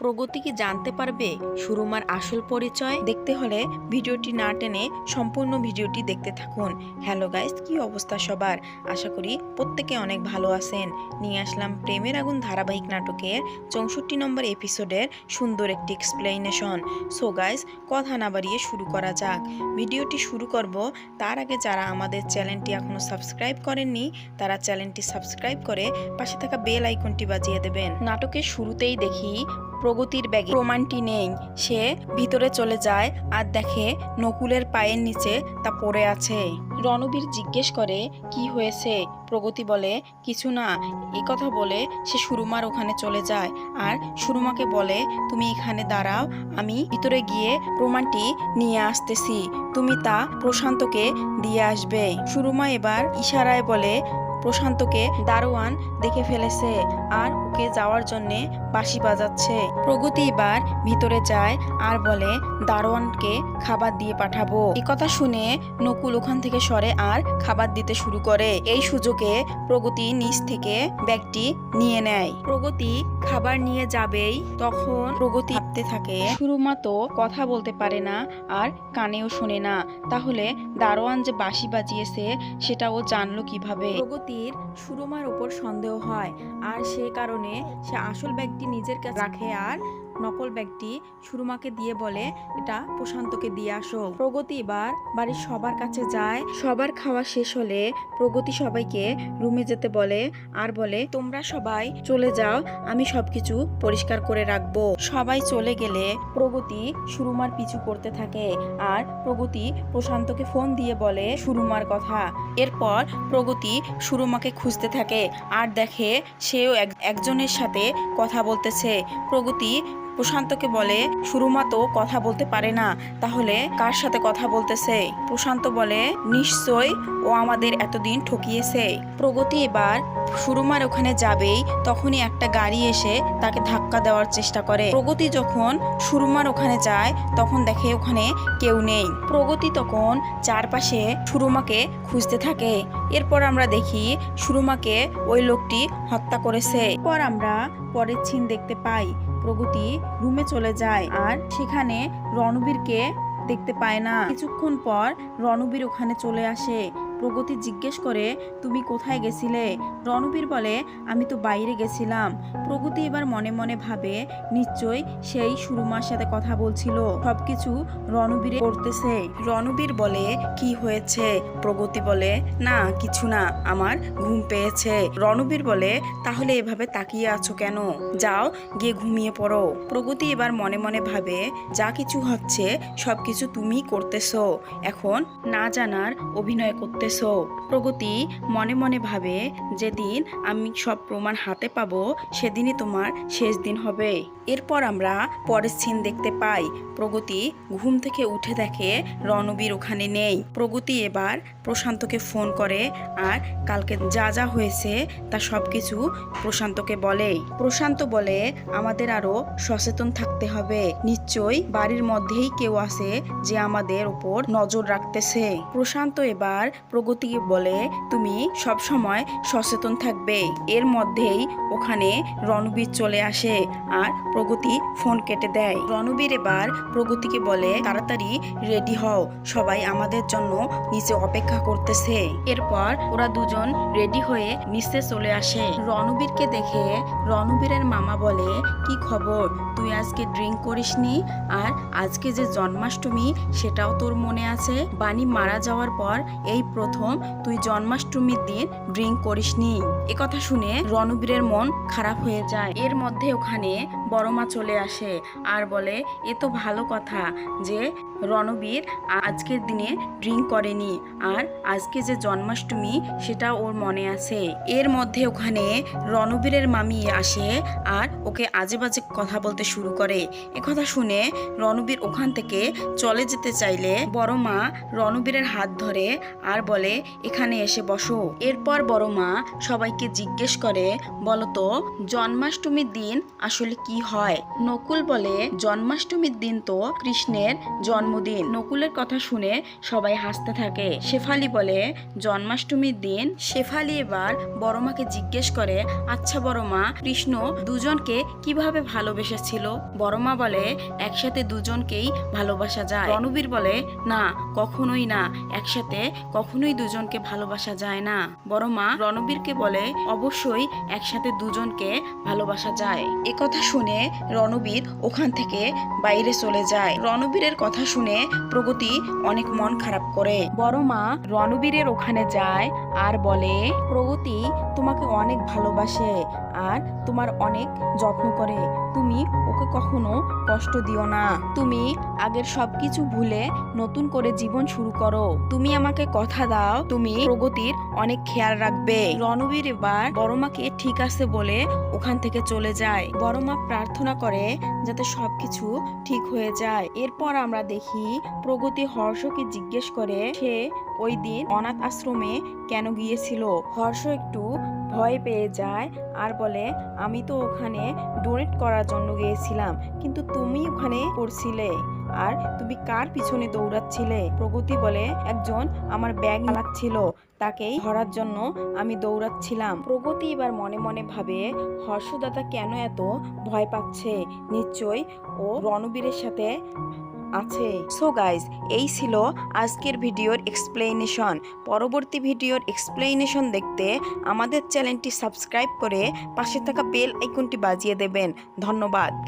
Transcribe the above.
প্রগতি কি জানতে পারবে সুরমার আসল পরিচয়? দেখতে হলে ভিডিওটি না টেনে সম্পূর্ণ ভিডিওটি দেখতে থাকুন। হ্যালো গাইস, কি অবস্থা সবার? আশা করি প্রত্যেকে অনেক ভালো আছেন। নিয়ে আসলাম প্রেমের আগুন ধারাবাহিক নাটকের 64 নম্বর এপিসোডের সুন্দর একটি এক্সপ্লেনেশন। সো গাইস, কথা না বাড়িয়ে শুরু করা যাক। ভিডিওটি শুরু করব তার আগে যারা আমাদের চ্যানেলটি এখনো সাবস্ক্রাইব করেননি তারা চ্যানেলটি সাবস্ক্রাইব করে পাশে থাকা বেল আইকনটি বাজিয়ে দেবেন। নাটকের শুরুতেই দেখি প্রগতির ব্যাগে প্রমাণটি নেই। সে ভিতরে চলে যায় আর দেখে নকুলের পায়ের নিচে তা পড়ে আছে। রণবীর জিজ্ঞেস করে কি হয়েছে? প্রগতি বলে কিছু না। এই কথা বলে সে সুরমার ওখানে চলে যায় আর সুরমাকে বলে তুমি এখানে দাঁড়াও, আমি ভিতরে গিয়ে প্রমাণটি নিয়ে আসতেছি, তুমি তা প্রশান্তকে দিয়ে আসবে। সুরমা এবার ইশারায় বলে প্রশান্তকে দারোয়ান দেখে ফেলেছে আর ওকে যাওয়ার জন্যে বাঁশি বাজাচ্ছে। প্রগতি এবার ভিতরে যায় আর বলে দারোয়ানকে খাবার দিয়ে পাঠাবো। এই কথা শুনে নকুল ওখান থেকে সরে আর খাবার দিতে শুরু করে। এই সুযোগে প্রগতি নিচ থেকে ব্যাগটি নিয়ে নেয়। প্রগতি খাবার নিয়ে যাবেই তখন প্রগতি ভাবতে থাকে সুরমা তো কথা বলতে পারে না আর কানেও শোনে না, তাহলে দারোয়ান যে বাঁশি বাজিয়েছে সেটা ও জানলো কিভাবে? প্রগতির সুরমার উপর সন্দেহ হয় আর সে কারণে সে আসল ব্যাগটি নিজের কাছে রাখে আর নকল ব্যাগটি সুরমাকে দিয়ে বলে এটা প্রশান্তকে দিয়ে আসো। প্রগতি এবার বাড়ির সবার কাছে যায়। সবার খাওয়া শেষ হলে প্রগতি সবাইকে রুমে যেতে বলে আর বলে তোমরা সবাই চলে যাও, আমি সবকিছু পরিষ্কার করে রাখবো। সবাই চলে গেলে প্রগতি সুরমার পিছু করতে থাকে আর প্রগতি প্রশান্তকে ফোন দিয়ে বলে সুরমার কথা। এরপর প্রগতি সুরমাকে খুঁজতে থাকে আর দেখে সেও একজনের সাথে কথা বলতেছে। প্রগতি প্রশান্তকে বলে সুরমা তো কথা বলতে পারে না, তাহলে কার সাথে কথা বলতেছে? প্রশান্ত বলে নিশ্চয় ও আমাদের এতদিন ঠকিয়েছে। প্রগতি এবার সুরমার ওখানে যাবেই তখনই একটা গাড়ি এসে তাকে ধাক্কা দেওয়ার চেষ্টা করে। প্রগতি যখন সুরমার ওখানে যায় তখন দেখে ওখানে কেউ নেই। প্রগতি তখন চারপাশে সুরমাকে খুঁজতে থাকে। এরপর আমরা দেখি সুরমাকে ওই লোকটি হত্যা করেছে। পর আমরা পরের সিন দেখতে পাই প্রগতি রুমে চলে যায় আর সেখানে রণবীরকে দেখতে পায় না। কিছুক্ষণ পর রণবীর ওখানে চলে আসে। প্রগতি জিজ্ঞেস করে তুমি কোথায় গেছিলে? রণবীর বলে আমি তো বাইরে গেছিলাম। প্রগতি এবার মনে মনে ভাবে নিশ্চয়ই সেই সুরমার সাথে কথা বলছিল, সবকিছু রণবীর করতেছে। রণবীর বলে কি হয়েছে? প্রগতি বলে না কিছু না, আমার ঘুম পেয়েছে। রণবীর বলে তাহলে এভাবে তাকিয়ে আছো কেন? যাও গিয়ে ঘুমিয়ে পড়ো। প্রগতি এবার মনে মনে ভাবে যা কিছু হচ্ছে সবকিছু তুমি করতেছো, এখন না জানার অভিনয় করতেছো। প্রগতি মনে মনে ভাবে যেদিন আমি সব প্রমাণ হাতে পাবো সেদিনই তোমার শেষ দিন হবে। এরপর আমরা পরের সিন দেখতে পাই প্রগতি ঘুম থেকে উঠে দেখে রণবীর ওখানে নেই। প্রগতি এবার প্রশান্তকে ফোন করে আর কালকে যা যা হয়েছে তা সবকিছু প্রশান্তকে বলে। প্রশান্ত বলে আমাদের আরো সচেতন থাকতে হবে, নিশ্চয়ই বাড়ির মধ্যেই কেউ আছে যে আমাদের উপর নজর রাখতেছে। প্রশান্ত এবার প্রগতিকে বলে তুমি সব সময় সচেতন থাকবে। এর মধ্যেই ওখানে রণবীর চলে আসে আর প্রগতি ফোন কেটে দেয়। রণবীর এবার প্রগতিকে বলে তাড়াতাড়ি রেডি হও, সবাই আমাদের জন্য নিচে অপেক্ষা করতেছে। এরপর ওরা দুজন রেডি হয়ে নিচে চলে আসে। রণবীরকে দেখে রণবীরের মামা বলে কি খবর, তুই আজকে ড্রিঙ্ক করিসনি? আর আজকে যে জন্মাষ্টমী সেটাও তোর মনে আছে? বাণী মারা যাওয়ার পর এই প্রথম তুই জন্মাষ্টমীর দিন ড্রিঙ্ক করিসনি। একথা শুনে রণবীরের মন খারাপ হয়ে যায়। এর মধ্যে ওখানে বড় মা চলে আসে আর বলে এ তো ভালো কথা যে রণবীর আজকের দিনে ড্রিঙ্ক করেনি আর আজকে যে জন্মাষ্টমী সেটা ওর মনে আছে। এর মধ্যে ওখানে রণবীরের মামি আসে আর ওকে আজে বাজে কথা বলতে শুরু করে। একথা শুনে রণবীর ওখান থেকে চলে যেতে চাইলে বড় মা রণবীরের হাত ধরে আর বলে বলে এখানে এসে বসো। এরপর বড় মা সবাইকে জিজ্ঞেস করে, বলতো জন্মাষ্টমীর দিন আসলে কি হয়? নকুল বলে, জন্মাষ্টমীর দিন তো কৃষ্ণের জন্মদিন। নকুলের কথা শুনে সবাই হাসতে থাকে। শেফালি বলে, জন্মাষ্টমীর দিন? শেফালি এবার বড় মাকে জিজ্ঞেস করে, আচ্ছা বড় মা, কৃষ্ণ দুজনকে কিভাবে ভালোবেসেছিল? বড় মা বলে, একসাথে দুজনকেই ভালোবাসা যায়। রণবীর বলে, না, কখনোই না, একসাথে কখনোই দুজনকে ভালোবাসা যায় না। বড় মা রণবীরকে বলে, অবশ্যই একসাথে দুজনকে ভালোবাসা যায়। একথা শুনে রণবীর ওখান থেকে বাইরে চলে যায়। রণবীরের কথা শুনে প্রগতি অনেক মন খারাপ করে। বড় মা রণবীরের ওখানে যায় আর বলে, প্রগতি তোমাকে অনেক ভালোবাসে আর তোমার অনেক যত্ন করে। তুমি ওকে কখনো কষ্ট দিও না। তুমি আগের সবকিছু ভুলে নতুন করে জীবন শুরু করো। তুমি আমাকে কথা দাও, তুমি প্রগতির অনেক খেয়াল রাখবে। রণবীর এবার বড় মাকে ঠিক আছে বলে ওখান থেকে চলে যায়। বড় মা প্রার্থনা করে যাতে সবকিছু ঠিক হয়ে যায়। এরপর আমরা দেখি প্রগতি হর্ষকে জিজ্ঞেস করে সে ওই দিন অনাথ আশ্রমে কেন গিয়েছিল। হর্ষ একটু ভয় পেয়ে যায় আর বলে, আমি তো ওখানে ডোনেট করার জন্য গিয়েছিলাম, কিন্তু তুমি ওখানে করছিলে আর তুমি কার পিছনে দৌড়াচ্ছিলে? প্রগতি বলে, একজন আমার ব্যাগ লাগছিল, তাকেই ধরার জন্য আমি দৌড়াচ্ছিলাম। প্রগতি এবার মনে মনে ভাবে, হর্ষদাদা কেন এত ভয় পাচ্ছে? নিশ্চয়ই ও রণবীরের সাথে আছে। সো গাইজ, এই ছিল আজকের ভিডিওর এক্সপ্লেনেশন। পরবর্তী ভিডিওর এক্সপ্লেনেশন দেখতে আমাদের চ্যানেলটি সাবস্ক্রাইব করে পাশে থাকা বেল আইকনটি বাজিয়ে দেবেন। ধন্যবাদ।